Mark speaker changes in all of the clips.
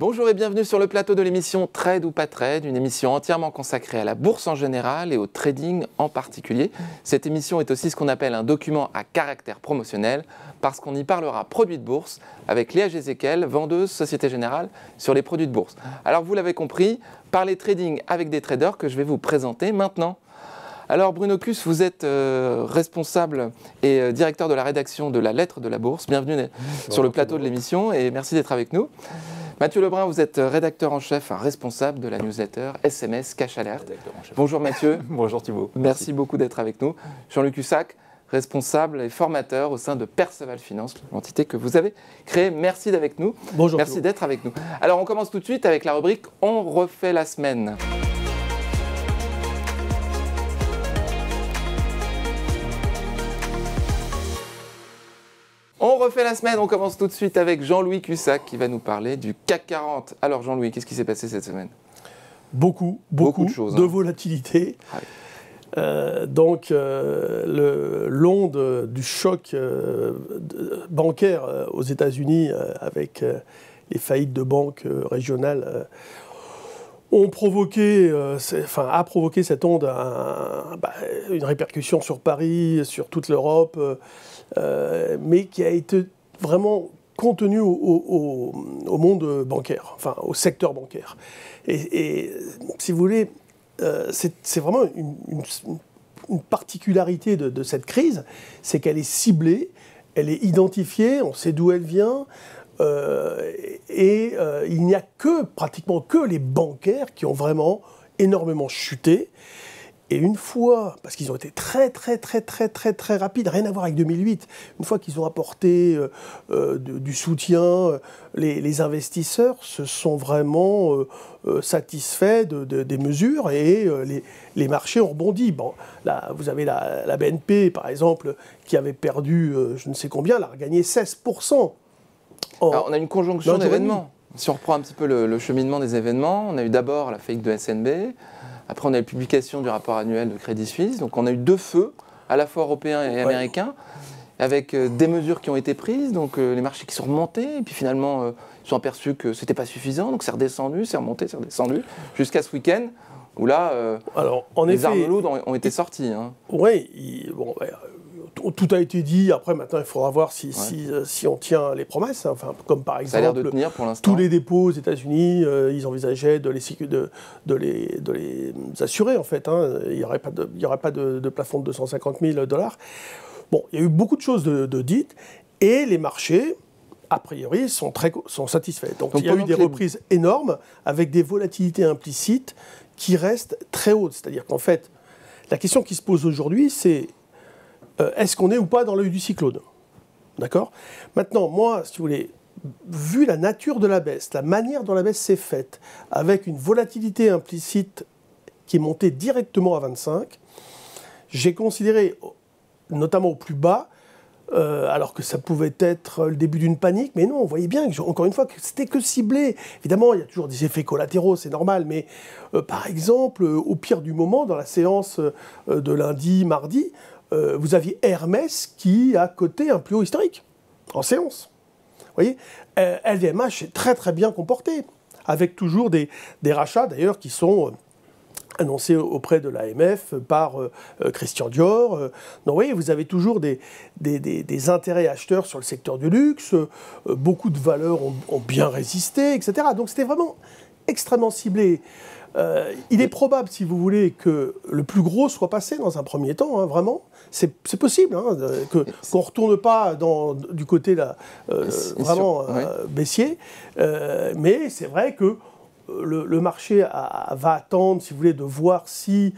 Speaker 1: Bonjour et bienvenue sur le plateau de l'émission Trade ou pas Trade, une émission entièrement consacrée à la bourse en général et au trading en particulier. Cette émission est aussi ce qu'on appelle un document à caractère promotionnel parce qu'on y parlera produits de bourse avec Léa Gézéquel, vendeuse Société Générale sur les produits de bourse. Alors vous l'avez compris, parler trading avec des traders que je vais vous présenter maintenant. Alors Bruno Kuss, vous êtes responsable et directeur de la rédaction de la Lettre de la Bourse. Bienvenue sur le plateau de l'émission et merci d'être avec nous. Mathieu Lebrun, vous êtes rédacteur en chef, responsable de la newsletter SMS Cash Alert. Bonjour Mathieu.
Speaker 2: Bonjour Thibault.
Speaker 1: Merci beaucoup d'être avec nous. Jean-Luc Hussac, responsable et formateur au sein de Perceval Finance, l'entité que vous avez créée. Merci d'être avec nous.
Speaker 2: Bonjour.
Speaker 1: Merci d'être avec nous. Alors on commence tout de suite avec la rubrique On refait la semaine. On refait la semaine, on commence tout de suite avec Jean-Louis Hussac qui va nous parler du CAC 40. Alors Jean-Louis, qu'est-ce qui s'est passé cette semaine?
Speaker 2: Beaucoup de choses,
Speaker 1: de
Speaker 2: volatilité. Donc l'onde du choc bancaire aux États-Unis avec les faillites de banques régionales a provoqué cette onde une répercussion sur Paris, sur toute l'Europe, mais qui a été vraiment contenue au monde bancaire, enfin au secteur bancaire. Et si vous voulez, c'est vraiment une particularité de cette crise, c'est qu'elle est ciblée, elle est identifiée, on sait d'où elle vient, il n'y a pratiquement que les bancaires qui ont vraiment énormément chuté. Et une fois, parce qu'ils ont été très rapides, rien à voir avec 2008, une fois qu'ils ont apporté du soutien, les investisseurs se sont vraiment satisfaits des mesures et les marchés ont rebondi. Bon, là, vous avez la BNP, par exemple, qui avait perdu je ne sais combien, elle a regagné 16%.
Speaker 1: Alors, on a une conjonction d'événements. Si on reprend un petit peu le cheminement des événements, on a eu d'abord la faillite de SNB. Après, on a eu la publication du rapport annuel de Crédit Suisse. Donc, on a eu deux feux, à la fois européens et américains, avec des mesures qui ont été prises. Donc, les marchés qui sont remontés. Et puis, finalement, ils sont aperçus que ce n'était pas suffisant. Donc, c'est redescendu, c'est remonté, c'est redescendu. Jusqu'à ce week-end, où là, les armes lourdes ont été sorties. Hein.
Speaker 2: Oui, tout a été dit. Après, maintenant, il faudra voir si on tient les promesses. Enfin, comme par exemple,
Speaker 1: ça a l'air de tenir pour l'instant.
Speaker 2: Tous les dépôts aux États-Unis, ils envisageaient de les assurer, en fait. Hein. Il n'y aurait pas de plafond de $250 000. Bon, il y a eu beaucoup de choses de dites. Et les marchés, a priori, sont satisfaits. Donc il y a eu des reprises énormes avec des volatilités implicites qui restent très hautes. C'est-à-dire qu'en fait, la question qui se pose aujourd'hui, c'est est-ce qu'on est ou pas dans l'œil du cyclone? D'accord? Maintenant, moi, si vous voulez, vu la nature de la baisse, la manière dont la baisse s'est faite, avec une volatilité implicite qui est montée directement à 25, j'ai considéré, notamment au plus bas, alors que ça pouvait être le début d'une panique, mais non, on voyait bien, encore une fois, que c'était que ciblé. Évidemment, il y a toujours des effets collatéraux, c'est normal, mais par exemple, au pire du moment, dans la séance de lundi, mardi, vous aviez Hermès qui a coté un plus haut historique, en séance. Vous voyez, LVMH est très bien comporté, avec toujours des rachats d'ailleurs qui sont annoncés auprès de l'AMF par Christian Dior. Donc vous voyez, vous avez toujours des intérêts acheteurs sur le secteur du luxe, beaucoup de valeurs ont bien résisté, etc. Donc c'était vraiment extrêmement ciblé. Il est probable, si vous voulez, que le plus gros soit passé dans un premier temps, hein, vraiment. C'est possible, hein, qu'on ne retourne pas du côté baissier. Mais c'est vrai que le marché va attendre, si vous voulez, de voir si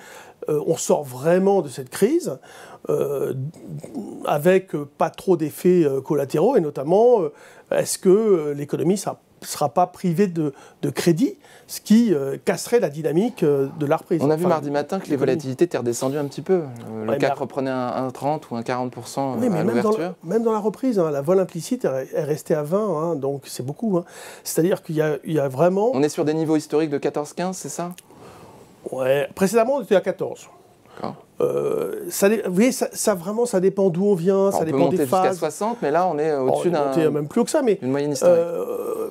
Speaker 2: on sort vraiment de cette crise, avec pas trop d'effets collatéraux, et notamment, est-ce que l'économie ne sera pas privée de crédit, ce qui casserait la dynamique de la reprise.
Speaker 1: On a vu mardi matin que les volatilités étaient redescendues un petit peu. Le CAC reprenait un 30 ou un 40% à l'ouverture.
Speaker 2: Même dans la reprise, hein, la vol implicite est restée à 20, hein, donc c'est beaucoup. Hein. C'est-à-dire qu'il y a vraiment...
Speaker 1: On est sur des niveaux historiques de 14-15, c'est ça?
Speaker 2: Ouais, précédemment on était à 14. Vous voyez, ça dépend d'où on vient, ça dépend des phases.
Speaker 1: On peut monter jusqu'à 60, mais là, on est au-dessus
Speaker 2: même plus haut que ça, mais
Speaker 1: une moyenne historique.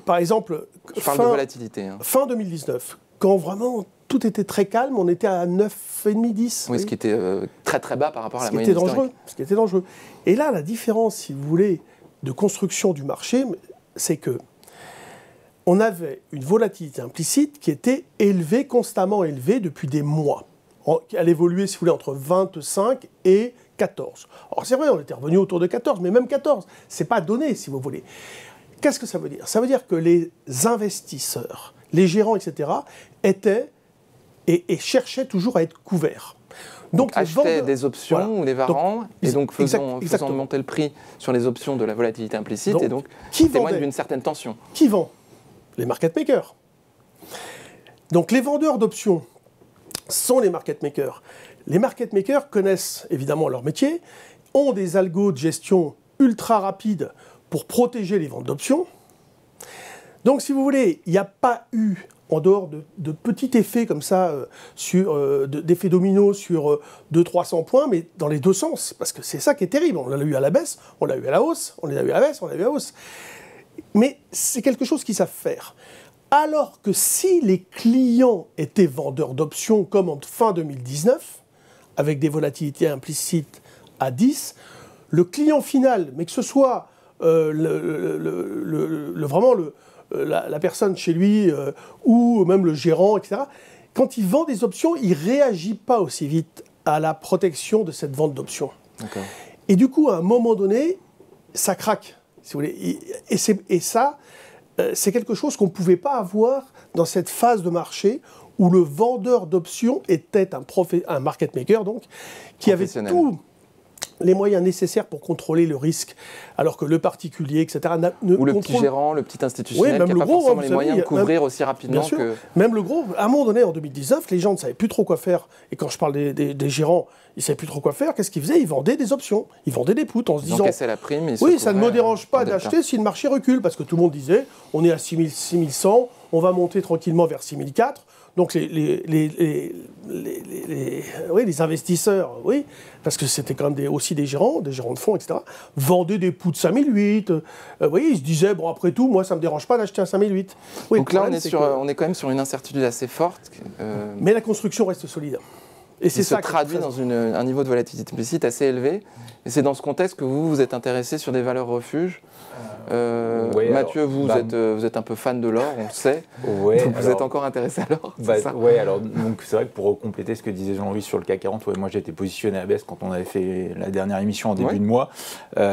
Speaker 2: Par exemple,
Speaker 1: parle de volatilité. Hein.
Speaker 2: Fin 2019, quand vraiment tout était très calme, on était à 9,5, 10.
Speaker 1: Oui, ce qui était très très bas par rapport à la moyenne
Speaker 2: historique. Ce qui était dangereux. Et là, la différence, si vous voulez, de construction du marché, c'est que on avait une volatilité implicite qui était élevée, constamment élevée depuis des mois. Elle évoluait, si vous voulez, entre 25 et 14. Alors c'est vrai, on était revenu autour de 14, mais même 14, c'est pas donné, si vous voulez. Qu'est-ce que ça veut dire? Ça veut dire que les investisseurs, les gérants, etc., étaient et cherchaient toujours à être couverts.
Speaker 1: Donc achetaient des options ou des varants, et donc faisant monter le prix sur les options de la volatilité implicite, et donc qui témoigne d'une certaine tension.
Speaker 2: Qui vend? Les market makers. Donc les vendeurs d'options sont les market makers. Les market makers connaissent évidemment leur métier, ont des algos de gestion ultra rapides pour protéger les ventes d'options. Donc si vous voulez, il n'y a pas eu, en dehors de petits effets comme ça, d'effets dominos sur 200-300 points, mais dans les deux sens, parce que c'est ça qui est terrible. On l'a eu à la baisse, on l'a eu à la hausse, on l'a eu à la baisse, on l'a eu à la hausse. Mais c'est quelque chose qu'ils savent faire. Alors que si les clients étaient vendeurs d'options comme en fin 2019, avec des volatilités implicites à 10, le client final, mais que ce soit la personne chez lui ou même le gérant, etc., quand il vend des options, il ne réagit pas aussi vite à la protection de cette vente d'options. Et du coup, à un moment donné, ça craque. Si vous voulez. Et ça, c'est quelque chose qu'on ne pouvait pas avoir dans cette phase de marché où le vendeur d'options était un market maker, donc, qui avait tous les moyens nécessaires pour contrôler le risque, alors que le particulier, etc.
Speaker 1: Ou le petit gérant, le petit institutionnel, qui n'a pas forcément les moyens de couvrir aussi rapidement que...
Speaker 2: Même le gros, à un moment donné, en 2019, les gens ne savaient plus trop quoi faire. Et quand je parle des gérants, ils ne savaient plus trop quoi faire. Qu'est-ce qu'ils faisaient? Ils vendaient des options. Ils vendaient des puts en se disant...
Speaker 1: Ils encaissaient la prime.
Speaker 2: Oui, ça ne me dérange pas d'acheter si le marché recule, parce que tout le monde disait, on est à 6100, on va monter tranquillement vers 6004. Donc les investisseurs, oui, parce que c'était quand même aussi des gérants de fonds, etc., vendaient des puts de 5008. Oui, ils se disaient, bon, après tout, moi, ça ne me dérange pas d'acheter un 5008. Oui,
Speaker 1: donc là, on est quand même sur une incertitude assez forte.
Speaker 2: Mais la construction reste solide.
Speaker 1: Et c'est ça qui se traduit dans un niveau de volatilité implicite assez élevé. Et c'est dans ce contexte que vous vous êtes intéressé sur des valeurs refuges.
Speaker 3: Ouais,
Speaker 1: Mathieu, vous êtes un peu fan de l'or, on le sait.
Speaker 3: Ouais,
Speaker 1: donc vous êtes encore intéressé à l'or.
Speaker 3: Oui, alors donc c'est vrai que pour compléter ce que disait Jean-Louis sur le CAC 40, moi j'ai été positionné à baisse quand on avait fait la dernière émission en début de mois.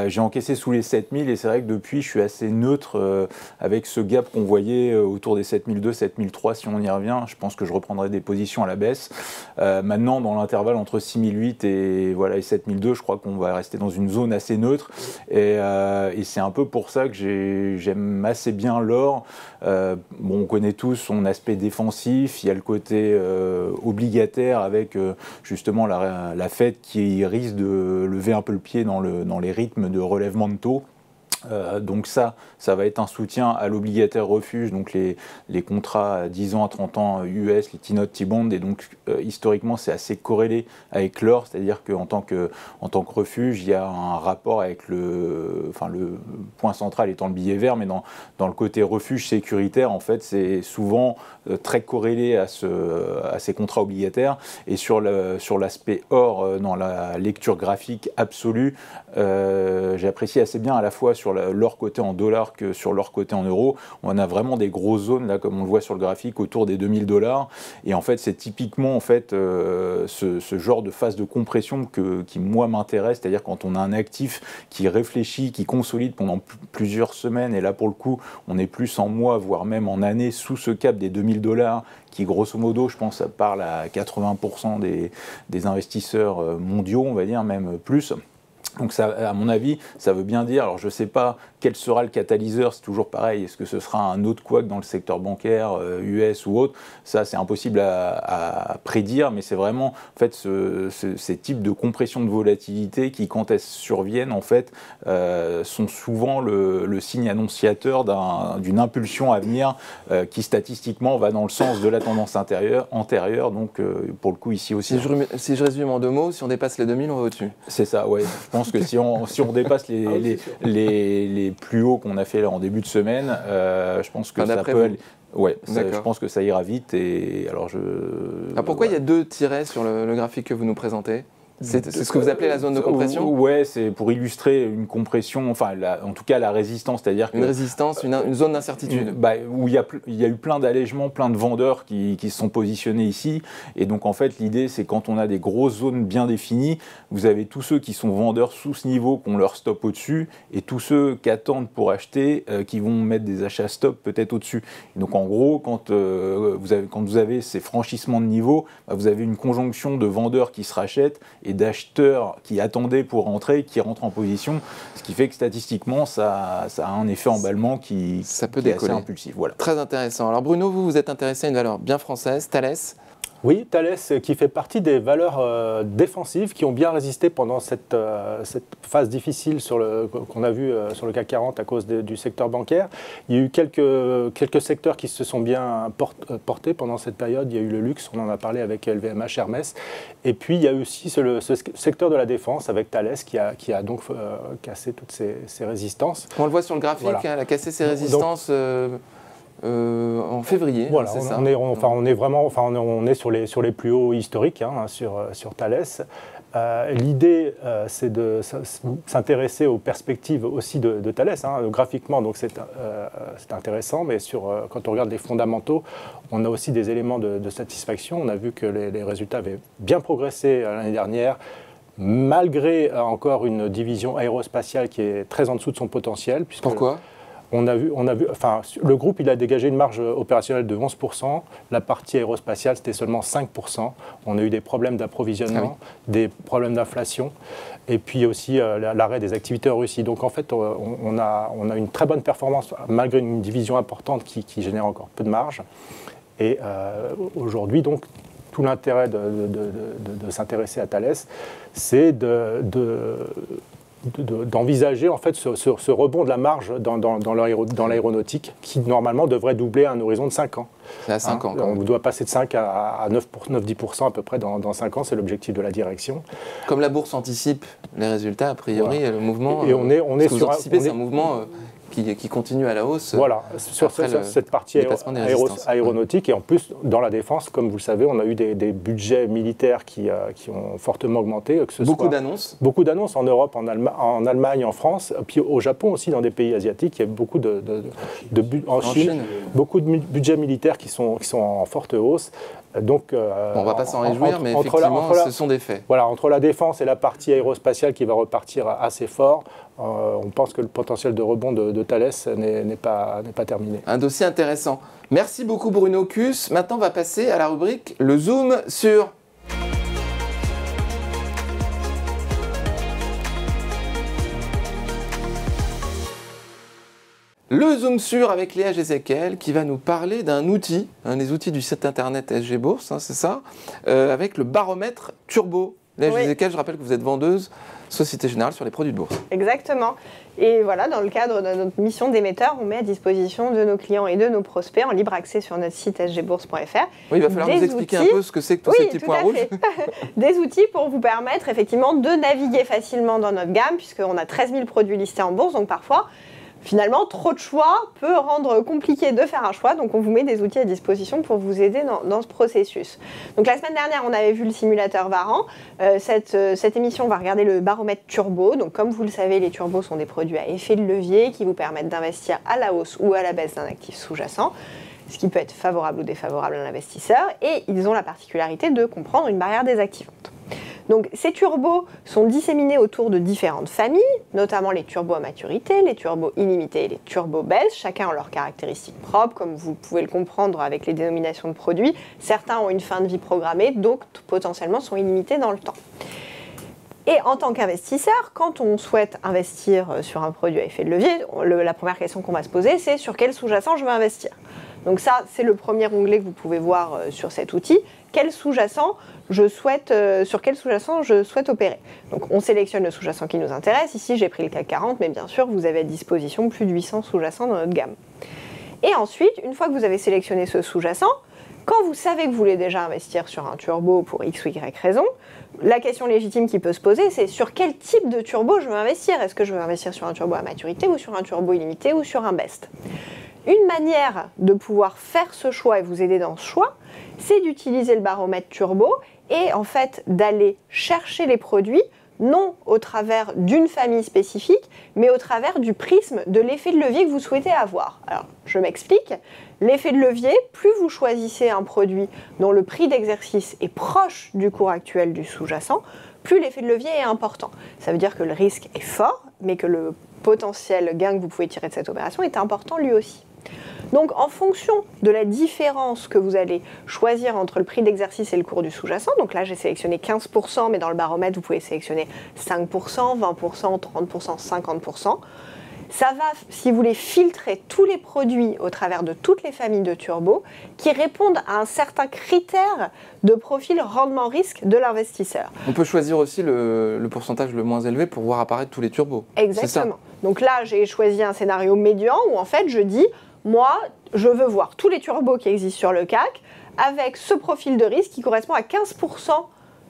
Speaker 3: J'ai encaissé sous les 7000 et c'est vrai que depuis je suis assez neutre avec ce gap qu'on voyait autour des 7002, 7003 si on y revient. Je pense que je reprendrai des positions à la baisse. Maintenant, dans l'intervalle entre 6008 et 7002, je crois qu'on va rester dans une zone assez neutre et c'est un peu pour ça que j'aime assez bien l'or. On connaît tous son aspect défensif, il y a le côté obligataire avec justement la Fed qui risque de lever un peu le pied dans les rythmes de relèvement de taux. Donc ça va être un soutien à l'obligataire refuge, donc les contrats à 10 ans, à 30 ans US, les T-Note, T-Bond, et donc historiquement c'est assez corrélé avec l'or, c'est-à-dire qu'en tant que refuge, il y a un rapport avec le point central étant le billet vert, mais dans le côté refuge sécuritaire, en fait, c'est souvent très corrélé à ces contrats obligataires, et sur l'aspect or, dans la lecture graphique absolue, j'apprécie assez bien à la fois sur l'or coté en dollars que sur l'or coté en euros. On a vraiment des grosses zones, là, comme on le voit sur le graphique, autour des 2000$. Et en fait, c'est typiquement ce genre de phase de compression qui, moi, m'intéresse. C'est-à-dire quand on a un actif qui réfléchit, qui consolide pendant plusieurs semaines. Et là, pour le coup, on est plus en mois, voire même en année, sous ce cap des 2000$, qui, grosso modo, je pense, ça parle à 80% des investisseurs mondiaux, on va dire, même plus. Donc ça, à mon avis, ça veut bien dire, alors je ne sais pas quel sera le catalyseur, c'est toujours pareil, est-ce que ce sera un autre couac dans le secteur bancaire, US ou autre, ça c'est impossible à prédire, mais c'est vraiment en fait ces types de compression de volatilité qui, quand elles surviennent, en fait, sont souvent le signe annonciateur d'une impulsion à venir qui statistiquement va dans le sens de la tendance antérieure, donc pour le coup ici aussi.
Speaker 1: Si je résume en 2 mots, si on dépasse les 2000, on va au-dessus.
Speaker 3: C'est ça, ouais. Je pense pense que si on dépasse les plus hauts qu'on a fait là en début de semaine, je pense que ça peut aller. Ouais, je pense que ça ira vite. Et alors
Speaker 1: pourquoi il y a 2 tirets sur le graphique que vous nous présentez ? C'est ce que vous appelez la zone de compression ?
Speaker 3: Ouais, c'est pour illustrer une compression, enfin en tout cas la résistance, c'est-à-dire
Speaker 1: une résistance, une zone d'incertitude.
Speaker 3: Où il y a eu plein d'allègements, plein de vendeurs qui se sont positionnés ici. Et donc en fait l'idée c'est quand on a des grosses zones bien définies, vous avez tous ceux qui sont vendeurs sous ce niveau, qui ont leur stop au-dessus, et tous ceux qui attendent pour acheter, qui vont mettre des achats stop peut-être au-dessus. Et donc en gros, quand vous avez ces franchissements de niveau, vous avez une conjonction de vendeurs qui se rachètent et d'acheteurs qui attendaient pour rentrer, qui rentrent en position, ce qui fait que statistiquement, ça a un effet emballement qui est assez impulsif. Voilà.
Speaker 1: Très intéressant. Alors Bruno, vous êtes intéressé à une valeur bien française, Thales ?
Speaker 4: Oui, Thales qui fait partie des valeurs défensives qui ont bien résisté pendant cette phase difficile qu'on a vu sur le CAC 40 à cause du secteur bancaire. Il y a eu quelques secteurs qui se sont bien portés pendant cette période. Il y a eu le luxe, on en a parlé avec LVMH, Hermès. Et puis il y a aussi ce secteur de la défense avec Thales qui a donc cassé toutes ces résistances.
Speaker 1: On le voit sur le graphique, voilà. Elle a cassé ses résistances. En février,
Speaker 4: voilà,
Speaker 1: c'est ça.
Speaker 4: On est sur les plus hauts historiques sur Thales. L'idée, c'est de s'intéresser aux perspectives aussi de Thales, graphiquement, donc c'est intéressant, mais quand on regarde les fondamentaux, on a aussi des éléments de satisfaction. On a vu que les résultats avaient bien progressé l'année dernière, malgré encore une division aérospatiale qui est très en dessous de son potentiel.
Speaker 1: Pourquoi ?
Speaker 4: Le groupe, il a dégagé une marge opérationnelle de 11%. La partie aérospatiale, c'était seulement 5%. On a eu des problèmes d'approvisionnement, des problèmes d'inflation, et puis aussi l'arrêt des activités en Russie. Donc en fait, on a une très bonne performance, malgré une division importante qui génère encore peu de marge. Et aujourd'hui, donc, tout l'intérêt de s'intéresser à Thales, c'est d'envisager en fait ce rebond de la marge dans l'aéronautique qui normalement devrait doubler à un horizon de 5 ans.
Speaker 1: C'est à 5 ans.
Speaker 4: On doit passer de 5 à 9-10% à peu près dans 5 ans, c'est l'objectif de la direction.
Speaker 1: Comme la bourse anticipe les résultats, a priori, voilà. Le mouvement...
Speaker 4: Et on est sur
Speaker 1: c'est un mouvement... Qui continue à la hausse.
Speaker 4: Voilà, sur cette partie aéronautique. Et en plus, dans la défense, comme vous le savez, on a eu des budgets militaires qui ont fortement augmenté.
Speaker 1: Beaucoup d'annonces.
Speaker 4: Beaucoup d'annonces en Europe, en Allemagne, en France, puis au Japon aussi, dans des pays asiatiques. Il y a beaucoup en Chine, beaucoup de budgets militaires qui sont en forte hausse. Donc,
Speaker 1: on ne va pas s'en réjouir, mais effectivement, ce sont des faits.
Speaker 4: Voilà, entre la défense et la partie aérospatiale qui va repartir assez fort, on pense que le potentiel de rebond de Thales n'est pas terminé.
Speaker 1: Un dossier intéressant. Merci beaucoup Bruno Kuss. Maintenant, on va passer à la rubrique Le Zoom sur... Le Zoom sur avec Léa Jézéquel qui va nous parler d'un outil, un des outils du site internet SG Bourse, c'est ça, avec le baromètre Turbo. Léa Jézéquel, je rappelle que vous êtes vendeuse Société Générale sur les produits de bourse.
Speaker 5: Exactement. Et voilà, dans le cadre de notre mission d'émetteur, on met à disposition de nos clients et de nos prospects en libre accès sur notre site sgbourse.fr.
Speaker 1: Oui, il va falloir nous expliquer un peu ce que c'est que tous ces petits points rouges.
Speaker 5: Des outils pour vous permettre effectivement de naviguer facilement dans notre gamme, puisqu'on a 13 000 produits listés en bourse, donc parfois... Finalement, trop de choix peut rendre compliqué de faire un choix, donc on vous met des outils à disposition pour vous aider dans ce processus. Donc la semaine dernière, on avait vu le simulateur Varan. Cette émission va regarder le baromètre Turbo. Donc comme vous le savez, les turbos sont des produits à effet de levier qui vous permettent d'investir à la hausse ou à la baisse d'un actif sous-jacent, ce qui peut être favorable ou défavorable à l'investisseur. Et ils ont la particularité de comprendre une barrière désactivante. Donc ces turbos sont disséminés autour de différentes familles, notamment les turbos à maturité, les turbos illimités et les turbos baisse. Chacun a leurs caractéristiques propres, comme vous pouvez le comprendre avec les dénominations de produits. Certains ont une fin de vie programmée, d'autres potentiellement sont illimités dans le temps. Et en tant qu'investisseur, quand on souhaite investir sur un produit à effet de levier, la première question qu'on va se poser, c'est sur quel sous-jacent je veux investir. Donc ça, c'est le premier onglet que vous pouvez voir sur cet outil. Sur quel sous-jacent je souhaite opérer. Donc on sélectionne le sous-jacent qui nous intéresse. Ici, j'ai pris le CAC 40, mais bien sûr, vous avez à disposition plus de 800 sous-jacents dans notre gamme. Et ensuite, une fois que vous avez sélectionné ce sous-jacent, Quand vous savez que vous voulez déjà investir sur un turbo pour X ou Y raison, la question légitime qui peut se poser, c'est sur quel type de turbo je veux investir. Est-ce que je veux investir sur un turbo à maturité ou sur un turbo illimité ou sur un BEST? Une manière de pouvoir faire ce choix et vous aider dans ce choix, c'est d'utiliser le baromètre turbo et en fait d'aller chercher les produits non au travers d'une famille spécifique, mais au travers du prisme de l'effet de levier que vous souhaitez avoir. Alors, je m'explique. L'effet de levier, plus vous choisissez un produit dont le prix d'exercice est proche du cours actuel du sous-jacent, plus l'effet de levier est important. Ça veut dire que le risque est fort, mais que le potentiel gain que vous pouvez tirer de cette opération est important lui aussi. Donc, en fonction de la différence que vous allez choisir entre le prix d'exercice et le cours du sous-jacent, donc là j'ai sélectionné 15%, mais dans le baromètre vous pouvez sélectionner 5%, 20%, 30%, 50%. Ça va, si vous voulez, filtrer tous les produits au travers de toutes les familles de turbos qui répondent à un certain critère de profil rendement-risque de l'investisseur.
Speaker 1: On peut choisir aussi le pourcentage le moins élevé pour voir apparaître tous les turbos.
Speaker 5: Exactement. Donc là, j'ai choisi un scénario médian où en fait je dis, moi, je veux voir tous les turbos qui existent sur le CAC avec ce profil de risque qui correspond à 15%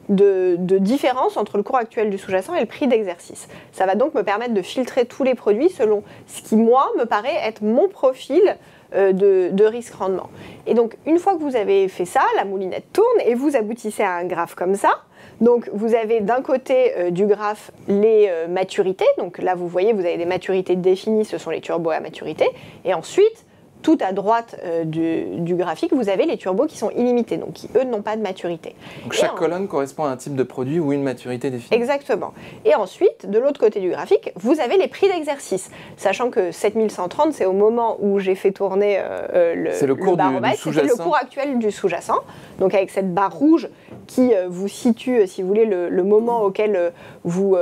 Speaker 5: de différence entre le cours actuel du sous-jacent et le prix d'exercice. Ça va donc me permettre de filtrer tous les produits selon ce qui, moi, me paraît être mon profil de risque-rendement. Et donc, une fois que vous avez fait ça, la moulinette tourne et vous aboutissez à un graphe comme ça. Donc, vous avez d'un côté du graphe les maturités. Donc là, vous voyez, vous avez des maturités définies, ce sont les turbos à maturité. Et ensuite, tout à droite du graphique, vous avez les turbos qui sont illimités, donc qui, eux, n'ont pas de maturité.
Speaker 1: Donc chaque colonne correspond à un type de produit ou une maturité définie.
Speaker 5: Exactement. Et ensuite, de l'autre côté du graphique, vous avez les prix d'exercice. Sachant que 7130, c'est au moment où j'ai fait tourner le
Speaker 1: cours
Speaker 5: baromètre, c'est le cours actuel du sous-jacent. Donc avec cette barre rouge qui vous situe, si vous voulez, le moment auquel vous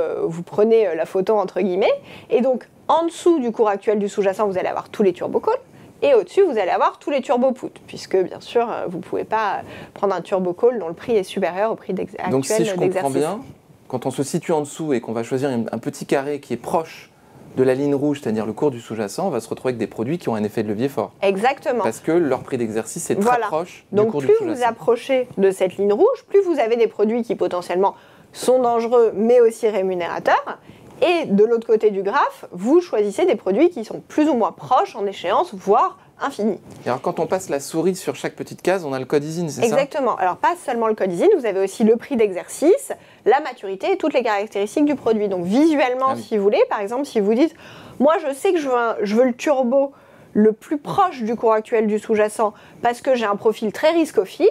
Speaker 5: prenez la photo, entre guillemets. Et donc, en dessous du cours actuel du sous-jacent, vous allez avoir tous les turbo-calls. Et au-dessus, vous allez avoir tous les turbo-puts, puisque bien sûr, vous ne pouvez pas prendre un turbo-call dont le prix est supérieur au prix actuel
Speaker 1: d'exercice. Donc si je comprends
Speaker 5: d'exercice.
Speaker 1: bien, quand on se situe en dessous et qu'on va choisir un petit carré qui est proche de la ligne rouge, c'est-à-dire le cours du sous-jacent, on va se retrouver avec des produits qui ont un effet de levier fort.
Speaker 5: Exactement.
Speaker 1: Parce que leur prix d'exercice est très proche du cours du
Speaker 5: Donc
Speaker 1: sous-jacent.
Speaker 5: plus vous approchez de cette ligne rouge, plus vous avez des produits qui potentiellement sont dangereux, mais aussi rémunérateurs. Et de l'autre côté du graphe, vous choisissez des produits qui sont plus ou moins proches en échéance, voire infinis.
Speaker 1: Et alors quand on passe la souris sur chaque petite case, on a le code ISIN, c'est ça?
Speaker 5: Exactement. Alors pas seulement le code ISIN, vous avez aussi le prix d'exercice, la maturité et toutes les caractéristiques du produit. Donc visuellement, si vous voulez, par exemple, si vous dites, moi je sais que je veux le turbo le plus proche du cours actuel du sous-jacent parce que j'ai un profil très riscophile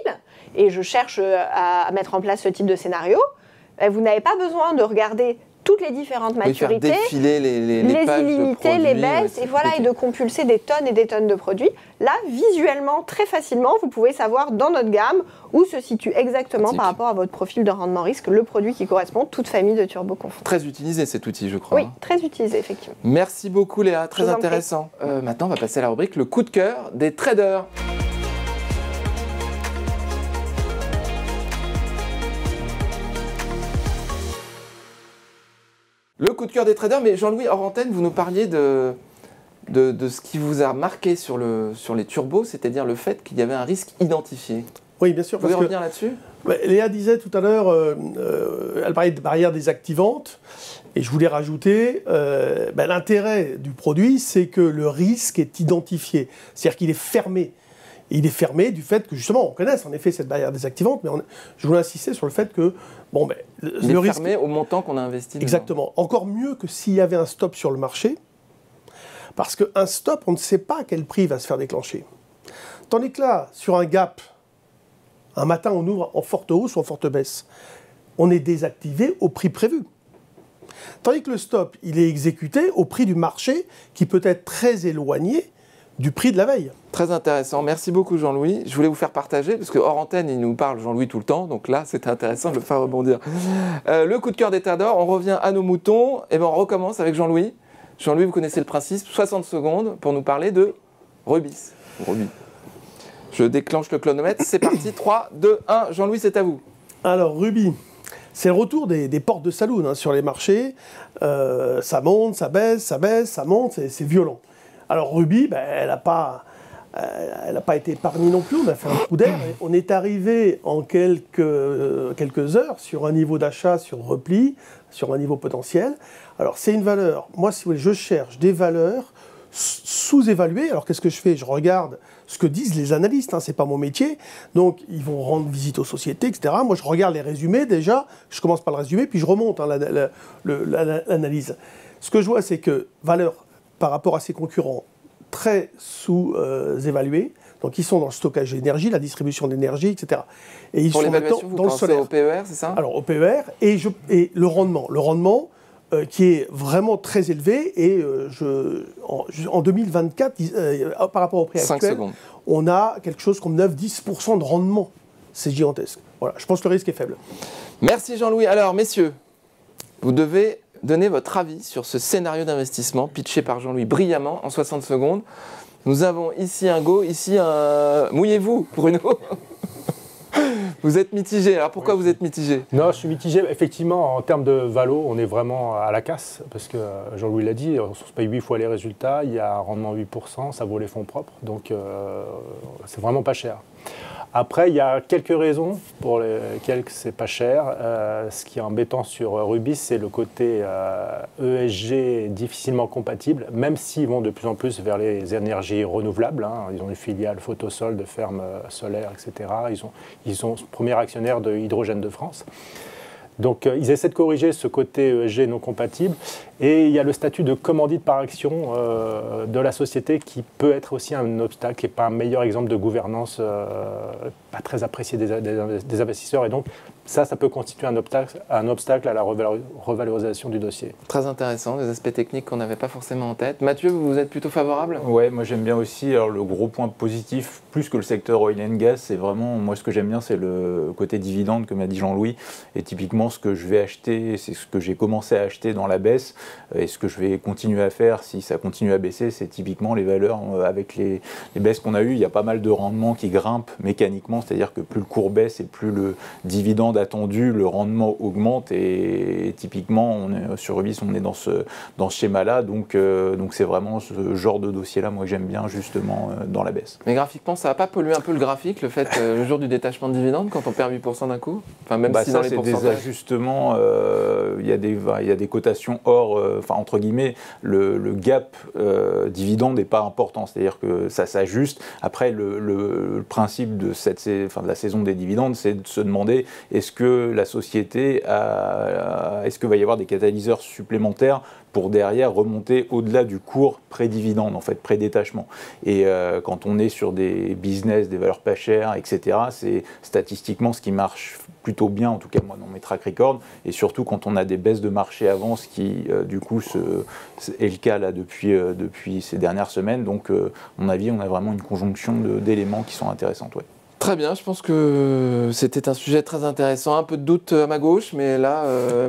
Speaker 5: et je cherche à mettre en place ce type de scénario, vous n'avez pas besoin de regarder toutes les différentes maturités,
Speaker 1: faire défiler les pages
Speaker 5: illimités,
Speaker 1: de
Speaker 5: les
Speaker 1: produits,
Speaker 5: baisses, et voilà, et de compulser des tonnes et des tonnes de produits. Là, visuellement, très facilement, vous pouvez savoir dans notre gamme où se situe exactement par rapport à votre profil de rendement risque le produit qui correspond, toute famille de turbo confondus.
Speaker 1: Très utilisé cet outil, je crois.
Speaker 5: Oui, très utilisé, effectivement.
Speaker 1: Merci beaucoup Léa, très intéressant. Maintenant, on va passer à la rubrique le coup de cœur des traders. Le coup de cœur des traders, mais Jean-Louis, hors antenne, vous nous parliez de ce qui vous a marqué sur les turbos, c'est-à-dire le fait qu'il y avait un risque identifié.
Speaker 2: Oui, bien sûr.
Speaker 1: Vous pouvez revenir là-dessus?
Speaker 2: Léa disait tout à l'heure, elle parlait de barrière désactivante, et je voulais rajouter, l'intérêt du produit, c'est que le risque est identifié, c'est-à-dire qu'il est fermé. Il est fermé du fait que, justement, on connaisse en effet cette barrière désactivante, mais je voulais insister sur le fait que,
Speaker 1: il est
Speaker 2: risque
Speaker 1: fermé au montant qu'on a investi.
Speaker 2: Exactement. Encore mieux que s'il y avait un stop sur le marché, parce qu'un stop, on ne sait pas à quel prix va se faire déclencher. Tandis que là, sur un gap, un matin, on ouvre en forte hausse ou en forte baisse. On est désactivé au prix prévu. Tandis que le stop, il est exécuté au prix du marché qui peut être très éloigné du prix de la veille.
Speaker 1: Très intéressant. Merci beaucoup Jean-Louis. Je voulais vous faire partager, parce que hors antenne, il nous parle Jean-Louis tout le temps, donc là, c'était intéressant de le faire rebondir. Le coup de cœur des traders, on revient à nos moutons, et on recommence avec Jean-Louis. Jean-Louis, vous connaissez le principe, 60 secondes pour nous parler de Rubis. Je déclenche le chronomètre, c'est parti, 3, 2, 1, Jean-Louis, c'est à vous.
Speaker 2: Alors, Ruby, c'est le retour des portes de saloon sur les marchés. Ça monte, ça baisse, ça monte, c'est violent. Alors, Ruby, elle n'a pas elle n'a pas été épargnée non plus, on a fait un trou d'air. On est arrivé en quelques heures sur un niveau d'achat sur repli, sur un niveau potentiel. Alors c'est une valeur, moi si vous voulez, je cherche des valeurs sous-évaluées. Alors qu'est-ce que je fais? Je regarde ce que disent les analystes, c'est pas mon métier, donc ils vont rendre visite aux sociétés, etc. Moi je regarde les résumés déjà, je commence par le résumé, puis je remonte l'analyse. Ce que je vois, c'est que valeur par rapport à ses concurrents très sous-évalués, donc ils sont dans le stockage d'énergie, la distribution d'énergie, etc. Et ils
Speaker 1: Pour
Speaker 2: sont
Speaker 1: l'évaluation, vous
Speaker 2: dans le
Speaker 1: pensez
Speaker 2: solaire.
Speaker 1: au PER, c'est ça?
Speaker 2: Alors au PER et le rendement. Le rendement qui est vraiment très élevé et en 2024, par rapport au prix
Speaker 1: 5
Speaker 2: actuel,
Speaker 1: secondes.
Speaker 2: on a quelque chose comme 9-10% de rendement. C'est gigantesque. Voilà, je pense que le risque est faible.
Speaker 1: Merci Jean-Louis. Alors messieurs, vous devez donner votre avis sur ce scénario d'investissement pitché par Jean-Louis brillamment en 60 secondes. Nous avons ici un go, ici un... Mouillez-vous, Bruno. Vous êtes mitigé. Alors pourquoi vous êtes mitigé?
Speaker 4: Non, je suis mitigé. Effectivement, en termes de valo, on est vraiment à la casse, parce que Jean-Louis l'a dit, on se paye 8 fois les résultats, il y a un rendement 8%, ça vaut les fonds propres, donc c'est vraiment pas cher. Après, il y a quelques raisons pour lesquelles c'est pas cher. Ce qui est embêtant sur Rubis, c'est le côté ESG difficilement compatible, même s'ils vont de plus en plus vers les énergies renouvelables. Ils ont une filiale Photosol de fermes solaires, etc. Ils sont premier actionnaire de Hydrogène de France. Donc, ils essaient de corriger ce côté ESG non compatible. Et il y a le statut de commandite par action de la société qui peut être aussi un obstacle et pas un meilleur exemple de gouvernance pas très apprécié des investisseurs. Et donc, ça peut constituer un obstacle à la revalorisation du dossier.
Speaker 1: Très intéressant, des aspects techniques qu'on n'avait pas forcément en tête. Mathieu, vous êtes plutôt favorable?
Speaker 3: Ouais, moi j'aime bien aussi. Alors le gros point positif, plus que le secteur oil and gas, c'est vraiment, moi ce que j'aime bien, c'est le côté dividende, comme a dit Jean-Louis. Et typiquement, ce que je vais acheter, c'est ce que j'ai commencé à acheter dans la baisse. Et ce que je vais continuer à faire, si ça continue à baisser, c'est typiquement les valeurs avec les baisses qu'on a eues. Il y a pas mal de rendements qui grimpent mécaniquement, c'est-à-dire que plus le cours baisse et plus le dividende attendu, le rendement augmente. Et typiquement, sur Rubis, on est dans ce schéma-là. Donc c'est vraiment ce genre de dossier-là, moi, que j'aime bien justement dans la baisse.
Speaker 1: Mais graphiquement, ça va pas polluer un peu le graphique, le fait le jour du détachement de dividende, quand on perd 8% d'un coup? Enfin, même si
Speaker 3: ça,
Speaker 1: dans les
Speaker 3: c'est
Speaker 1: pourcentages.
Speaker 3: des ajustements. Il y a des cotations hors, entre guillemets, le gap dividende n'est pas important. C'est-à-dire que ça s'ajuste. Après, le principe de de la saison des dividendes, c'est de se demander est-ce que la société est-ce qu'il va y avoir des catalyseurs supplémentaires pour derrière remonter au-delà du cours pré-dividende, en fait, pré-détachement. Et quand on est sur des business, des valeurs pas chères, etc., c'est statistiquement ce qui marche plutôt bien, en tout cas moi dans mes track records, et surtout quand on a des baisses de marché avant, ce qui du coup est le cas là depuis ces dernières semaines. Donc à mon avis, on a vraiment une conjonction d'éléments qui sont intéressants. Ouais.
Speaker 1: Très bien, je pense que c'était un sujet très intéressant, un peu de doute à ma gauche, mais là,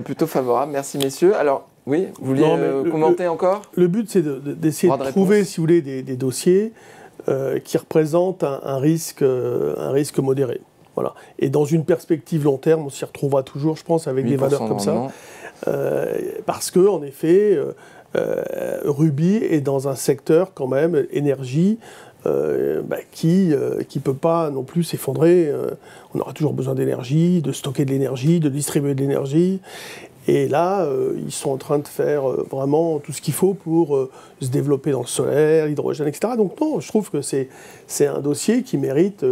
Speaker 1: plutôt favorable. Merci messieurs. Alors, oui, vous vouliez commenter encore?
Speaker 2: Le but, c'est d'essayer de trouver, si vous voulez, des dossiers qui représentent un risque modéré. Voilà. Et dans une perspective long terme, on s'y retrouvera toujours, je pense, avec des valeurs comme ça. Parce que, en effet, Rubis est dans un secteur, quand même, énergie, qui ne peut pas non plus s'effondrer. On aura toujours besoin d'énergie, de stocker de l'énergie, de distribuer de l'énergie. Et là, ils sont en train de faire vraiment tout ce qu'il faut pour se développer dans le solaire, l'hydrogène, etc. Donc non, je trouve que c'est un dossier qui mérite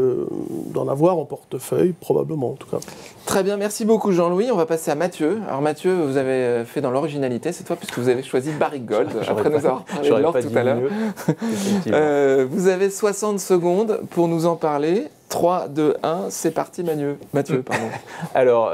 Speaker 2: d'en avoir en portefeuille, probablement en tout cas.
Speaker 1: Très bien, merci beaucoup Jean-Louis. On va passer à Mathieu. Alors Mathieu, vous avez fait dans l'originalité cette fois, puisque vous avez choisi Barrick Gold, après nous avoir parlé de l'or tout à l'heure. Vous avez 60 secondes pour nous en parler. 3, 2, 1, c'est parti Mathieu, pardon.
Speaker 3: Alors,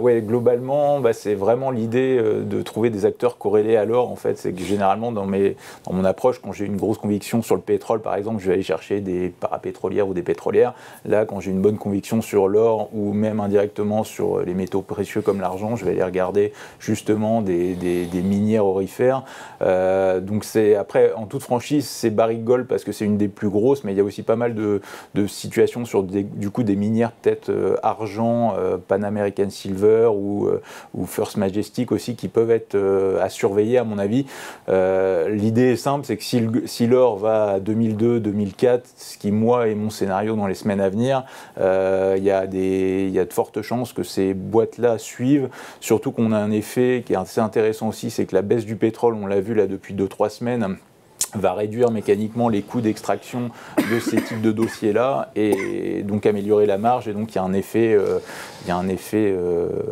Speaker 3: globalement, c'est vraiment l'idée de trouver des acteurs corrélés à l'or. En fait, c'est que généralement, dans mon approche, quand j'ai une grosse conviction sur le pétrole, par exemple, je vais aller chercher des parapétrolières ou des pétrolières. Là, quand j'ai une bonne conviction sur l'or ou même indirectement sur les métaux précieux comme l'argent, je vais aller regarder justement des minières aurifères. Donc, après, en toute franchise, c'est Barrick Gold parce que c'est une des plus grosses, mais il y a aussi pas mal de situations sur sur du coup des minières peut-être argent, Pan American Silver ou First Majestic aussi qui peuvent être à surveiller à mon avis. L'idée est simple, c'est que si l'or va à 2002, 2004, ce qui moi est mon scénario dans les semaines à venir, il y a de fortes chances que ces boîtes-là suivent, surtout qu'on a un effet qui est assez intéressant aussi, c'est que la baisse du pétrole, on l'a vu là depuis 2-3 semaines, va réduire mécaniquement les coûts d'extraction de ces types de dossiers-là et donc améliorer la marge. Et donc il y a un effet,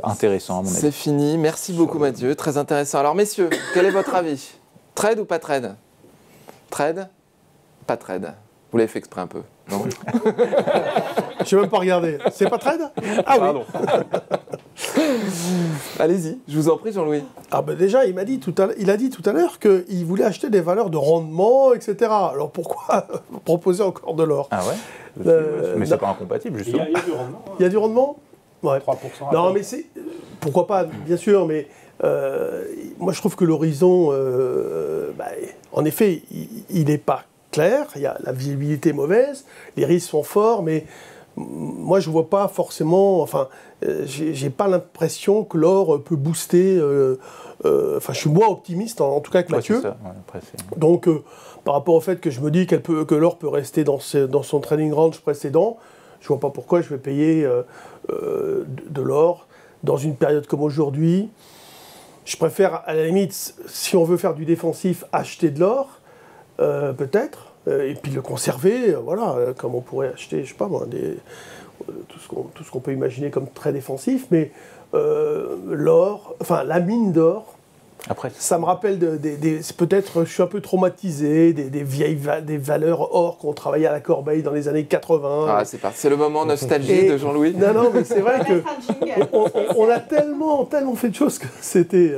Speaker 3: intéressant à mon avis.
Speaker 1: C'est fini. Merci beaucoup Mathieu. Très intéressant. Alors messieurs, quel est votre avis? Trade ou pas trade? Trade? Pas trade. Vous l'avez fait exprès un peu, non?
Speaker 2: Je n'ai même pas regardé. C'est pas trade? Ah
Speaker 3: Pardon.
Speaker 2: Oui.
Speaker 1: Allez-y, je vous en prie Jean-Louis.
Speaker 2: Ah ben déjà, il a dit tout à l'heure qu'il voulait acheter des valeurs de rendement, etc. Alors pourquoi proposer encore de l'or?
Speaker 3: Ah ouais? Mais c'est pas incompatible justement.
Speaker 4: Il y a du rendement.
Speaker 2: Il y a du rendement? Ouais.
Speaker 4: 3%.
Speaker 2: Non, mais c'est... Pourquoi pas, bien sûr, mais moi je trouve que l'horizon, en effet, il n'est pas clair, la visibilité est mauvaise, les risques sont forts, mais moi je ne vois pas forcément, j'ai pas l'impression que l'or peut booster, je suis moins optimiste en tout cas que Mathieu.
Speaker 3: Ouais, c'est ça. Ouais, après,
Speaker 2: donc par rapport au fait que je me dis que l'or peut rester dans son trading range précédent, je ne vois pas pourquoi je vais payer de l'or dans une période comme aujourd'hui. Je préfère, à la limite, si on veut faire du défensif, acheter de l'or, peut-être, et puis le conserver, comme on pourrait acheter, je sais pas moi, tout ce qu'on peut imaginer comme très défensif, mais l'or, la mine d'or,
Speaker 3: après,
Speaker 2: ça me rappelle peut-être, je suis un peu traumatisé, des valeurs or qu'on travaillait à la corbeille dans les années 80.
Speaker 1: Ah, c'est parti, c'est le moment nostalgie de Jean-Louis.
Speaker 2: Non, mais c'est vrai que on a tellement fait de choses que c'était...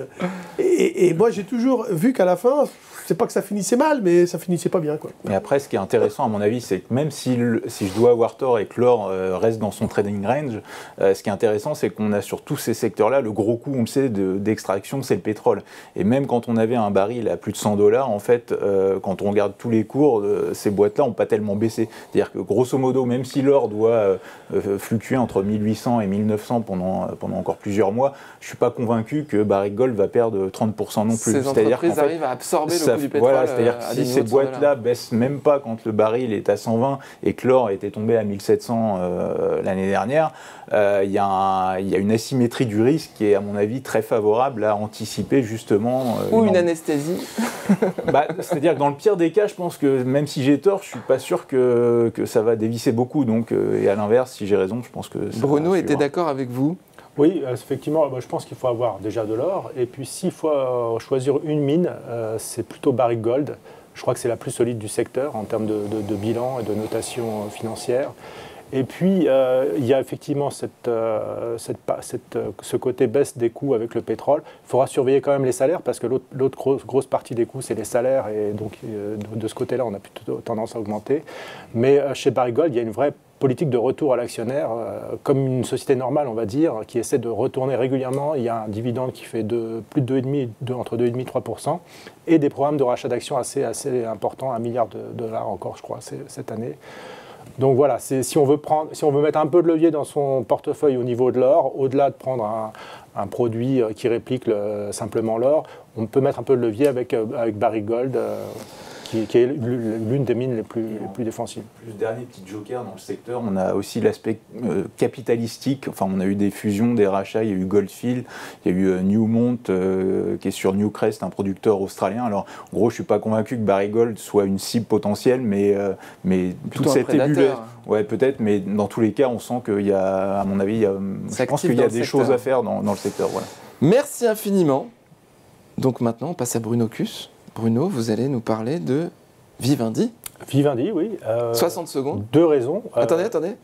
Speaker 2: Et moi, j'ai toujours vu qu'à la fin, c'est pas que ça finissait mal, mais ça finissait pas bien, quoi.
Speaker 3: Mais après, ce qui est intéressant, à mon avis, c'est que même si je dois avoir tort et que l'or reste dans son trading range, ce qui est intéressant, c'est qu'on a sur tous ces secteurs-là, le gros coût, on le sait, d'extraction, c'est le pétrole. Et même quand on avait un baril à plus de 100 $, en fait, quand on regarde tous les cours, ces boîtes-là n'ont pas tellement baissé. C'est-à-dire que, grosso modo, même si l'or doit fluctuer entre 1800 et 1900 pendant encore plusieurs mois, je ne suis pas convaincu que Barrick Gold va perdre 30% non plus.
Speaker 1: Ces entreprises arrivent à absorber le coût du pétrole.
Speaker 3: Voilà, c'est-à-dire que si ces boîtes-là baissent même pas quand le baril est à 120 et que l'or était tombé à 1700 l'année dernière, il y a une asymétrie du risque qui est, à mon avis, très favorable à anticiper justement...
Speaker 1: Ou une anesthésie.
Speaker 3: C'est-à-dire que dans le pire des cas, je pense que même si j'ai tort, je suis pas sûr que ça va dévisser beaucoup. Donc, et à l'inverse, si j'ai raison, je pense que...
Speaker 1: Bruno était d'accord avec vous?
Speaker 4: Oui, effectivement, je pense qu'il faut avoir déjà de l'or. Et puis s'il faut choisir une mine, c'est plutôt Barrick Gold. Je crois que c'est la plus solide du secteur en termes de bilan et de notation financière. Et puis, il y a effectivement ce côté baisse des coûts avec le pétrole. Il faudra surveiller quand même les salaires parce que l'autre grosse partie des coûts, c'est les salaires. Et donc, de ce côté-là, on a plutôt tendance à augmenter. Mais chez Barrick Gold, il y a une vraie politique de retour à l'actionnaire, comme une société normale, on va dire, qui essaie de retourner régulièrement. Il y a un dividende qui fait plus de 2,5, entre 2,5 et 3%, et des programmes de rachat d'actions assez importants, $1 milliard encore, je crois, cette année. Donc voilà, si on veut mettre un peu de levier dans son portefeuille au niveau de l'or, au-delà de prendre un produit qui réplique simplement l'or, on peut mettre un peu de levier avec Barrick Gold, qui est l'une des mines les plus défensives.
Speaker 3: Juste dernier petit joker dans le secteur, on a aussi l'aspect capitalistique. Enfin, on a eu des fusions, des rachats. Il y a eu Goldfield, il y a eu Newmont qui est sur Newcrest, un producteur australien. Alors, en gros, je suis pas convaincu que Barrick Gold soit une cible potentielle, mais toute cette ébullition. Ouais, peut-être, mais dans tous les cas, on sent qu'il y a, à mon avis, je pense qu'il y a des choses à faire dans le secteur. Voilà.
Speaker 1: Merci infiniment. Donc maintenant, on passe à Bruno Kuss. Bruno, vous allez nous parler de Vivendi.
Speaker 4: Vivendi, oui.
Speaker 1: 60 secondes.
Speaker 4: 2 raisons.
Speaker 1: Attendez.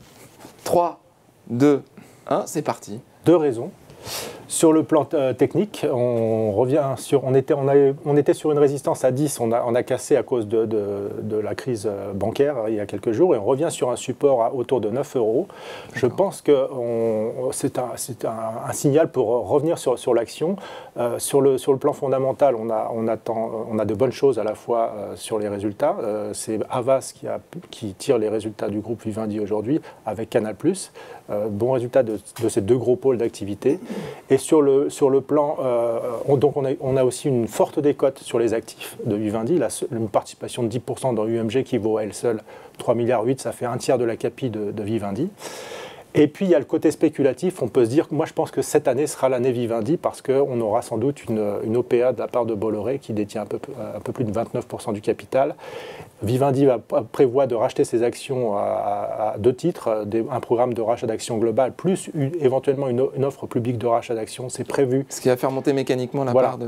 Speaker 1: 3, 2, 1, c'est parti.
Speaker 4: 2 raisons. Sur le plan technique, on était sur une résistance à 10, on a cassé à cause de la crise bancaire il y a quelques jours, et on revient sur un support autour de 9 €. Je pense que c'est un signal pour revenir sur l'action. Sur le plan fondamental, on a de bonnes choses à la fois sur les résultats. C'est Havas qui tire les résultats du groupe Vivendi aujourd'hui avec Canal+. Bon résultat de ces deux gros pôles d'activité. Et sur le plan, on a aussi une forte décote sur les actifs de Vivendi, une participation de 10% dans UMG qui vaut à elle seule 3,8 milliards, ça fait un tiers de la capi de Vivendi. Et puis il y a le côté spéculatif, on peut se dire, moi je pense que cette année sera l'année Vivendi parce qu'on aura sans doute une OPA de la part de Bolloré qui détient un peu plus de 29% du capital. Vivendi prévoit de racheter ses actions à 2 titres, un programme de rachat d'actions global, plus éventuellement une offre publique de rachat d'actions, c'est prévu.
Speaker 1: Ce qui va faire monter mécaniquement la part de...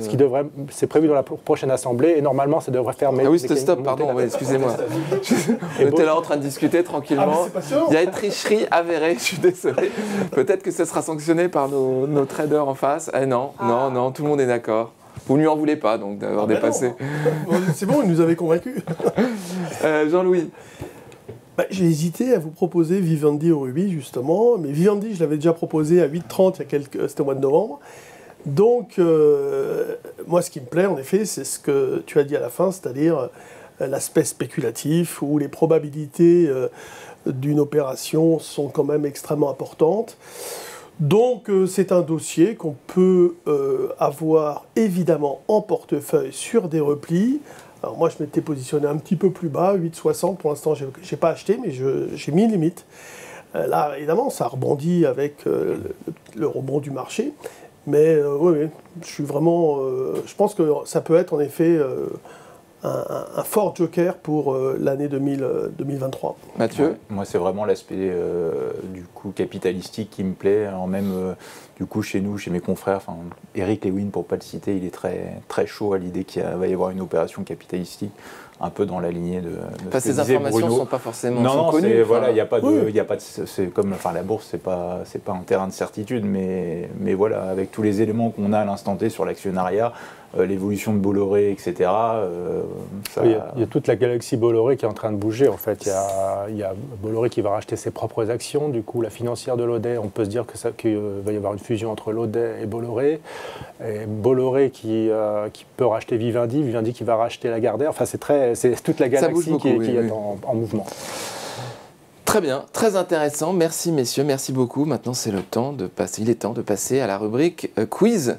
Speaker 4: C'est prévu dans la prochaine assemblée et normalement ça devrait faire...
Speaker 1: Ah oui, stop, pardon, excusez-moi. On était là en train de discuter tranquillement. Il y a une tricherie avérée, je suis désolé. Peut-être que ça sera sanctionné par nos traders en face. Non, tout le monde est d'accord. Vous ne lui en voulez pas, donc, d'avoir dépassé.
Speaker 2: C'est bon, il nous avait convaincus.
Speaker 1: Jean-Louis.
Speaker 2: J'ai hésité à vous proposer Vivendi au Ruby, justement. Mais Vivendi, je l'avais déjà proposé à 8,30 c'était au mois de novembre. Donc, moi, ce qui me plaît, en effet, c'est ce que tu as dit à la fin, c'est-à-dire l'aspect spéculatif, où les probabilités d'une opération sont quand même extrêmement importantes. Donc c'est un dossier qu'on peut avoir évidemment en portefeuille sur des replis. Alors moi je m'étais positionné un petit peu plus bas, 8,60 pour l'instant j'ai pas acheté mais j'ai mis une limite. Là évidemment ça rebondit avec le rebond du marché. Mais oui, je suis vraiment... je pense que ça peut être en effet... un fort joker pour l'année 2023.
Speaker 1: Mathieu ?
Speaker 3: Ouais, moi, c'est vraiment l'aspect du coup capitalistique qui me plaît. Alors même du coup chez nous, chez mes confrères, Eric Lewin, pour ne pas le citer, il est très, très chaud à l'idée qu'il va y avoir une opération capitalistique un peu dans la lignée de ce que
Speaker 1: ces
Speaker 3: disait
Speaker 1: informations
Speaker 3: Bruno.
Speaker 1: Ne sont pas forcément
Speaker 3: non,
Speaker 1: connues.
Speaker 3: Voilà, il n'y a pas de, c'est comme, la bourse, c'est pas un terrain de certitude, mais voilà, avec tous les éléments qu'on a à l'instant T sur l'actionnariat, l'évolution de Bolloré, etc.
Speaker 4: Il y a toute la galaxie Bolloré qui est en train de bouger. En fait, il y a Bolloré qui va racheter ses propres actions. Du coup, la financière de l'Audet, on peut se dire qu'il va y avoir une fusion entre l'Audet et Bolloré. Et Bolloré qui peut racheter Vivendi, Vivendi qui va racheter Lagardère. Enfin, c'est toute la galaxie qui est en mouvement.
Speaker 1: Très bien, très intéressant. Merci messieurs, merci beaucoup. Maintenant, il est temps de passer à la rubrique quiz.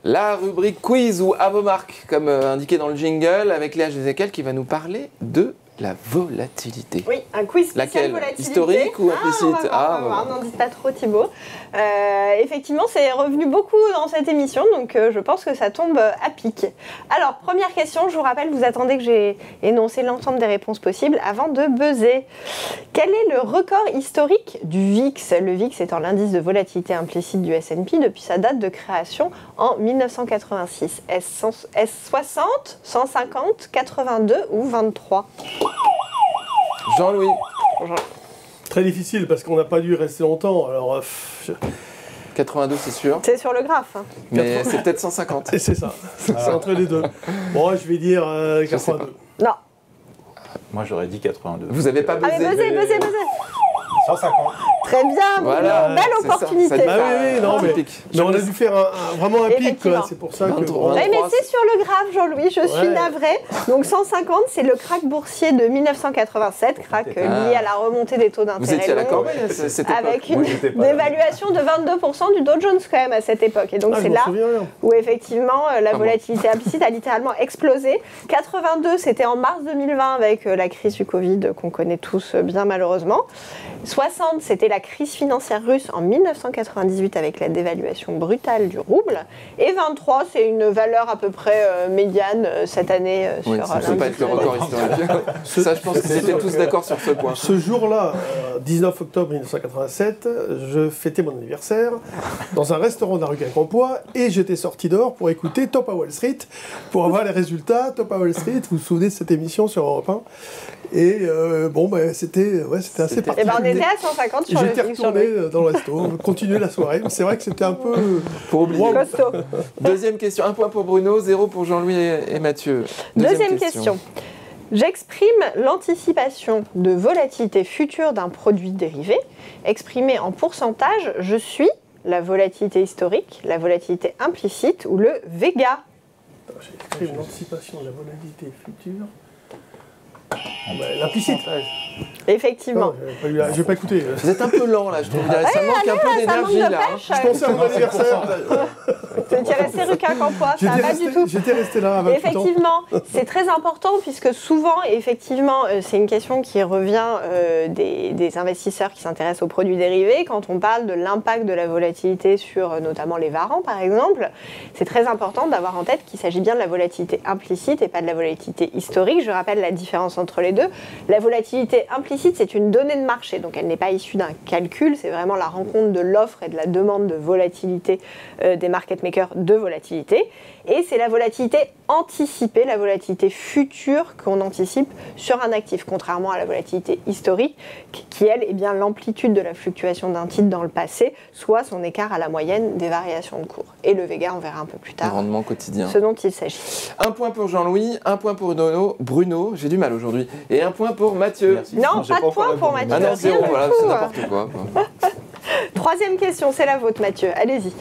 Speaker 1: La rubrique quiz ou à vos marques, comme indiqué dans le jingle, avec Léa Gézéquel qui va nous parler de la volatilité.
Speaker 5: Oui, un quiz spécial
Speaker 1: Laquelle ?
Speaker 5: volatilité.
Speaker 1: Historique ou implicite ?
Speaker 5: On va voir, n'en dites pas trop Thibaut. Effectivement, c'est revenu beaucoup dans cette émission, donc je pense que ça tombe à pic. Alors, première question, je vous rappelle, vous attendez que j'ai énoncé l'ensemble des réponses possibles avant de buzzer. Quel est le record historique du VIX ? Le VIX étant l'indice de volatilité implicite du S&P depuis sa date de création en 1986. Est-ce 60, 150, 82 ou 23 ?
Speaker 1: Jean-Louis.
Speaker 2: Très difficile parce qu'on n'a pas dû rester longtemps. Alors,
Speaker 1: 82, c'est sûr.
Speaker 5: C'est sur le graphe. Hein.
Speaker 1: Mais c'est peut-être 150.
Speaker 2: Et c'est ça. C'est entre les deux. Bon, je vais dire 82.
Speaker 5: Non.
Speaker 3: Moi, j'aurais dit 82.
Speaker 1: Vous n'avez pas buzzé.
Speaker 5: Allez, buzzez.
Speaker 4: 150.
Speaker 5: Très bien,
Speaker 1: voilà,
Speaker 5: belle opportunité.
Speaker 1: Ça,
Speaker 2: mais on a dû faire vraiment un pic, quoi. C'est pour ça que...
Speaker 5: Mais c'est sur le graphe, Jean-Louis, je suis navrée. Donc 150, c'est le krach boursier de 1987, krach lié à la remontée des taux d'intérêt.
Speaker 1: Vous étiez à la corbeille à cette époque.
Speaker 5: Avec une dévaluation de 22% du Dow Jones quand même à cette époque. Et donc c'est là où effectivement la volatilité implicite a littéralement explosé. 82, c'était en mars 2020 avec la crise du Covid qu'on connaît tous bien malheureusement. 60, c'était la la crise financière russe en 1998 avec la dévaluation brutale du rouble. Et 23, c'est une valeur à peu près médiane cette année
Speaker 1: Oui,
Speaker 5: sur
Speaker 1: ça ne peut pas être le record historique. Ça, je pense que c'était tous d'accord sur ce point.
Speaker 2: Ce jour-là, 19 octobre 1987, je fêtais mon anniversaire dans un restaurant de la rue Quincampoix et j'étais sorti dehors pour écouter Top à Wall Street, pour avoir les résultats. Top à Wall Street, vous vous souvenez de cette émission sur Europe 1? Et c'était assez particulier.
Speaker 5: Et ben on était à 150 sur le
Speaker 2: J'étais
Speaker 5: prix.
Speaker 2: retourné dans le resto, continuer la soirée. C'est vrai que c'était un peu...
Speaker 1: Pour oublier.
Speaker 2: Wow.
Speaker 5: Costaud.
Speaker 1: Deuxième question, 1 point pour Bruno, 0 pour Jean-Louis et Mathieu.
Speaker 5: Deuxième question. J'exprime l'anticipation de volatilité future d'un produit dérivé. Exprimée en pourcentage, je suis la volatilité historique, la volatilité implicite ou le Vega.
Speaker 2: J'ai écrit l'anticipation de la volatilité future. L'implicite.
Speaker 5: Effectivement.
Speaker 2: Non, j'ai pas écouté.
Speaker 1: Vous êtes un peu lent là, je trouve. Ça manque un peu d'énergie là.
Speaker 2: Je pensais à mon anniversaire.
Speaker 5: Tu es resté rue Quincampoix, ça va pas du tout.
Speaker 2: J'étais resté là avec
Speaker 5: Effectivement, c'est très important puisque souvent, effectivement, c'est une question qui revient des investisseurs qui s'intéressent aux produits dérivés. Quand on parle de l'impact de la volatilité sur notamment les varans, par exemple, c'est très important d'avoir en tête qu'il s'agit bien de la volatilité implicite et pas de la volatilité historique. Je rappelle la différence entre les deux. La volatilité implicite, c'est une donnée de marché, donc elle n'est pas issue d'un calcul, c'est vraiment la rencontre de l'offre et de la demande de volatilité des market makers de volatilité. Et c'est la volatilité anticipée, la volatilité future qu'on anticipe sur un actif, contrairement à la volatilité historique, qui elle est bien l'amplitude de la fluctuation d'un titre dans le passé, soit son écart à la moyenne des variations de cours. Et le Vega, on verra un peu plus tard.
Speaker 1: Le rendement quotidien.
Speaker 5: Ce dont il s'agit.
Speaker 1: 1 point pour Jean-Louis, 1 point pour Bruno, j'ai du mal aujourd'hui, et 1 point pour Mathieu.
Speaker 3: Merci.
Speaker 5: Non, pas de point pour Mathieu.
Speaker 1: Ah non, 0,
Speaker 5: Rien
Speaker 1: voilà,
Speaker 5: du
Speaker 1: c'est
Speaker 5: tout.
Speaker 1: n'importe quoi.
Speaker 5: Troisième question, c'est la vôtre Mathieu, allez-y.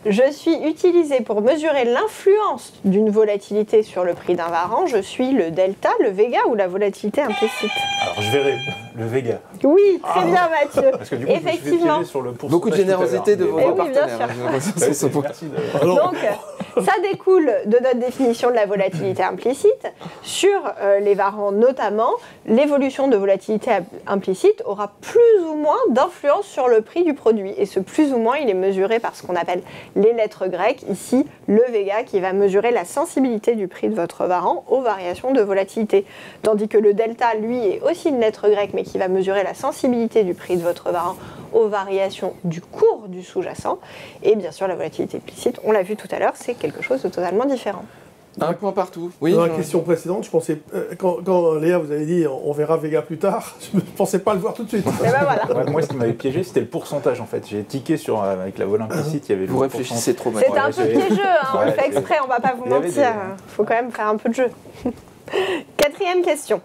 Speaker 5: Je suis utilisé pour mesurer l'influence d'une volatilité sur le prix d'un varan. Je suis le delta, le Vega ou la volatilité implicite?
Speaker 3: Alors je verrai le Vega.
Speaker 5: Oui, très bien Mathieu.
Speaker 3: Parce que du coup,
Speaker 5: effectivement.
Speaker 3: sur le pourcentage.
Speaker 1: Beaucoup de générosité de vos
Speaker 5: Eh oui,
Speaker 1: partenaires.
Speaker 5: bien sûr.
Speaker 1: J'ai l'impression que c'est ce point.
Speaker 3: Merci.
Speaker 5: Donc, ça découle de notre définition de la volatilité implicite. Sur les varans notamment, l'évolution de volatilité implicite aura plus ou moins d'influence sur le prix du produit. Et ce plus ou moins, il est mesuré par ce qu'on appelle les lettres grecques. Ici, le Vega qui va mesurer la sensibilité du prix de votre varan aux variations de volatilité. Tandis que le delta, lui, est aussi une lettre grecque, mais qui va mesurer la sensibilité du prix de votre varan aux variations du cours du sous-jacent. Et bien sûr, la volatilité implicite, on l'a vu tout à l'heure, c'est quelque chose de totalement différent.
Speaker 1: 1 point partout. Oui,
Speaker 2: Dans la
Speaker 1: Jean-Louis.
Speaker 2: question précédente, je pensais, quand Léa vous avez dit on verra Vega plus tard, je ne pensais pas le voir tout de suite.
Speaker 5: Et ben voilà.
Speaker 3: Ouais, moi, ce qui m'avait piégé, c'était le pourcentage en fait. J'ai tiqué avec la vol implicite, il y avait
Speaker 1: Vous
Speaker 3: le
Speaker 1: réfléchissez trop
Speaker 5: C'était
Speaker 1: mal.
Speaker 5: un peu piégeux, hein, on le fait exprès, on va pas vous
Speaker 3: Il y avait
Speaker 5: mentir.
Speaker 3: des-
Speaker 5: Il faut quand même faire un peu de jeu. Quatrième question.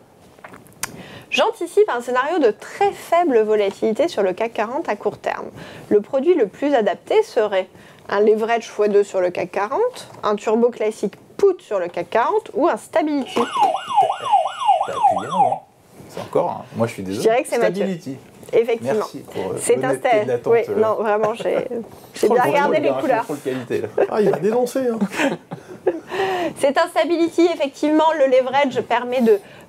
Speaker 5: J'anticipe un scénario de très faible volatilité sur le CAC 40 à court terme. Le produit le plus adapté serait un leverage x2 sur le CAC 40, un turbo classique put sur le CAC 40 ou un stability.
Speaker 3: T'as appuyé avant. C'est encore. Hein. Moi, je suis désolé.
Speaker 5: Je dirais que c'est Mathieu.
Speaker 3: Stability.
Speaker 5: Effectivement.
Speaker 3: Merci pour
Speaker 5: C'est un
Speaker 3: l'honnêteté de l'attente.
Speaker 5: Oui, non, vraiment, j'ai bien regardé les couleurs.
Speaker 3: Contrôle qualité, là.
Speaker 2: Ah, il va dénoncer. Hein.
Speaker 5: C'est un stability, effectivement, le leverage permet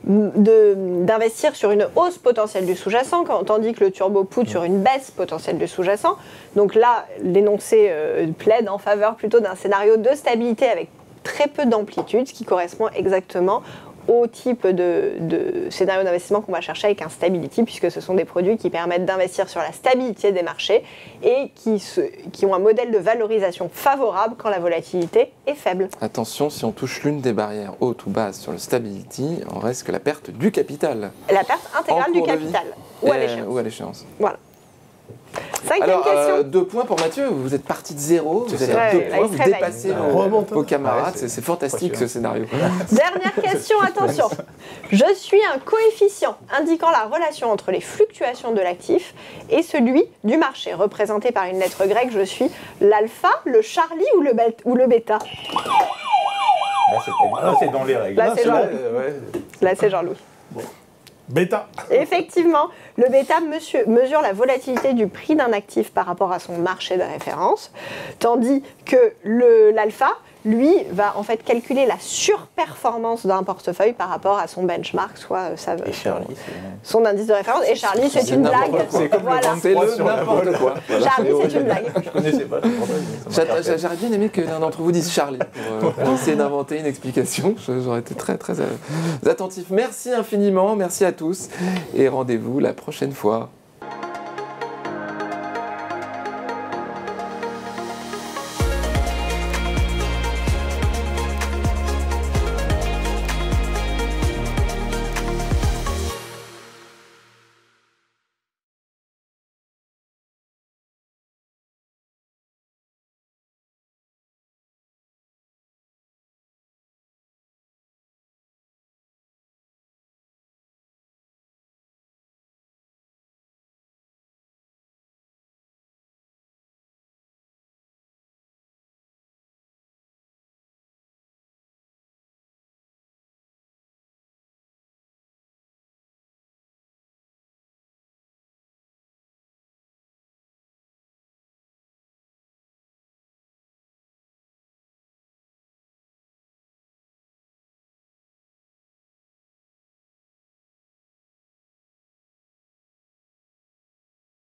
Speaker 5: d'investir sur une hausse potentielle du sous-jacent, tandis que le turbo put sur une baisse potentielle du sous-jacent. Donc là, l'énoncé plaide en faveur plutôt d'un scénario de stabilité avec très peu d'amplitude, ce qui correspond exactement au type de scénario d'investissement qu'on va chercher avec un stability, puisque ce sont des produits qui permettent d'investir sur la stabilité des marchés et qui ont un modèle de valorisation favorable quand la volatilité est faible.
Speaker 1: Attention, si on touche l'une des barrières hautes ou basses sur le stability, on risque la perte du capital.
Speaker 5: La perte intégrale
Speaker 1: En
Speaker 5: du
Speaker 1: cours de
Speaker 5: capital ou à
Speaker 1: Et-
Speaker 5: l'échéance.
Speaker 1: Ou à l'échéance.
Speaker 5: Voilà. Cinquième
Speaker 1: Alors,
Speaker 5: question.
Speaker 1: 2 points pour Mathieu. Vous êtes parti de 0, vous
Speaker 3: C'est
Speaker 1: avez
Speaker 5: ça.
Speaker 1: 2
Speaker 5: Ouais, là,
Speaker 1: points,
Speaker 5: il se
Speaker 1: vous
Speaker 5: réveille.
Speaker 1: dépassez
Speaker 2: Remonte.
Speaker 1: vos camarades.
Speaker 3: Ouais,
Speaker 1: c'est fantastique ce scénario.
Speaker 5: Dernière question, attention. Je suis un coefficient indiquant la relation entre les fluctuations de l'actif et celui du marché. Représenté par une lettre grecque, je suis l'alpha, le charlie ou le bêta.
Speaker 3: Là, c'est dans les règles.
Speaker 5: Là, c'est
Speaker 3: Là,
Speaker 5: Jean-Louis.
Speaker 3: ouais.
Speaker 5: Là, c'est Jean-Louis.
Speaker 2: Bêta.
Speaker 5: Effectivement, le bêta mesure la volatilité du prix d'un actif par rapport à son marché de référence, tandis que l'alpha, lui va en fait calculer la surperformance d'un portefeuille par rapport à son benchmark, soit son indice de référence. Et Charlie, c'est une blague.
Speaker 3: C'est comme
Speaker 1: c'est le n'importe quoi.
Speaker 5: Charlie, c'est une blague.
Speaker 3: Je connaissais pas.
Speaker 1: J'aurais bien aimé que l'un d'entre vous dise Charlie pour essayer d'inventer une explication. J'aurais été très attentif. Merci infiniment, merci à tous et rendez-vous la prochaine fois.